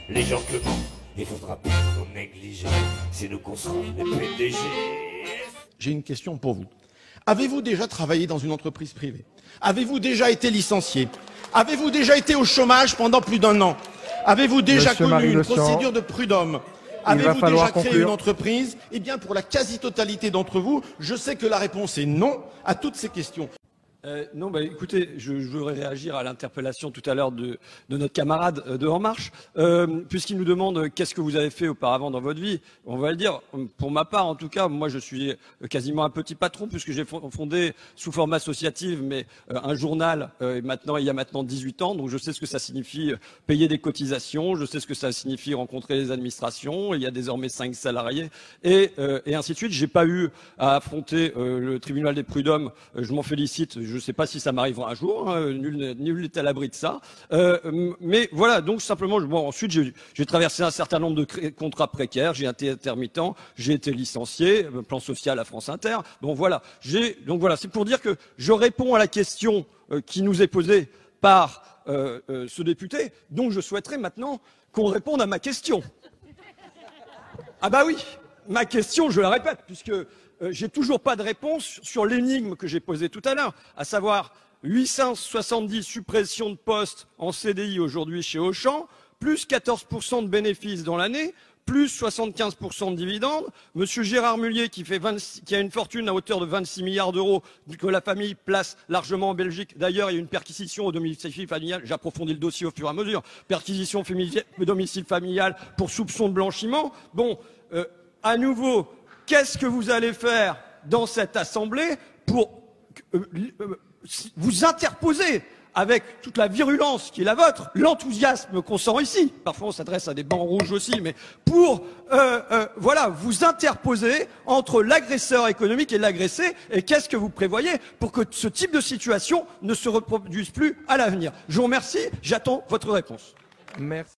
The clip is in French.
les gens que mentent. Il faudra pas nous négliger, c'est nous qu'on sera les PDG. J'ai une question pour vous. Avez-vous déjà travaillé dans une entreprise privée? Avez-vous déjà été licencié? Avez-vous déjà été au chômage pendant plus d'1 an? Avez-vous déjà connu une procédure de prud'homme? Avez-vous déjà créé une entreprise? Eh bien, pour la quasi-totalité d'entre vous, je sais que la réponse est non à toutes ces questions. Non, écoutez, je voudrais réagir à l'interpellation tout à l'heure de notre camarade de En Marche, puisqu'il nous demande qu'est-ce que vous avez fait auparavant dans votre vie. On va le dire, pour ma part en tout cas, moi je suis quasiment un petit patron, puisque j'ai fondé sous forme associative, mais un journal il y a maintenant 18 ans, donc je sais ce que ça signifie payer des cotisations, je sais ce que ça signifie rencontrer les administrations, il y a désormais 5 salariés, et ainsi de suite. J'ai pas eu à affronter le tribunal des prud'hommes, je m'en félicite. Je ne sais pas si ça m'arrivera un jour, hein, nul n'est à l'abri de ça. Mais voilà, donc simplement, ensuite j'ai traversé un certain nombre de contrats précaires, j'ai été intermittent, j'ai été licencié, plan social à France Inter. Bon voilà, c'est pour dire que je réponds à la question qui nous est posée par ce député, donc je souhaiterais maintenant qu'on réponde à ma question. Ah bah oui, ma question, je la répète, puisque j'ai toujours pas de réponse sur l'énigme que j'ai posée tout à l'heure, à savoir 870 suppressions de postes en CDI aujourd'hui chez Auchan, plus 14% de bénéfices dans l'année, plus 75% de dividendes. Monsieur Gérard Mullier qui a une fortune à hauteur de 26 milliards d'euros que la famille place largement en Belgique. D'ailleurs, il y a une perquisition au domicile familial. J'approfondis le dossier au fur et à mesure. Perquisition au domicile familial pour soupçon de blanchiment. Bon, à nouveau, qu'est-ce que vous allez faire dans cette assemblée pour vous interposer avec toute la virulence qui est la vôtre, l'enthousiasme qu'on sent ici, parfois on s'adresse à des bancs rouges aussi, mais pour vous interposer entre l'agresseur économique et l'agressé, et qu'est-ce que vous prévoyez pour que ce type de situation ne se reproduise plus à l'avenir? Je vous remercie, j'attends votre réponse. Merci.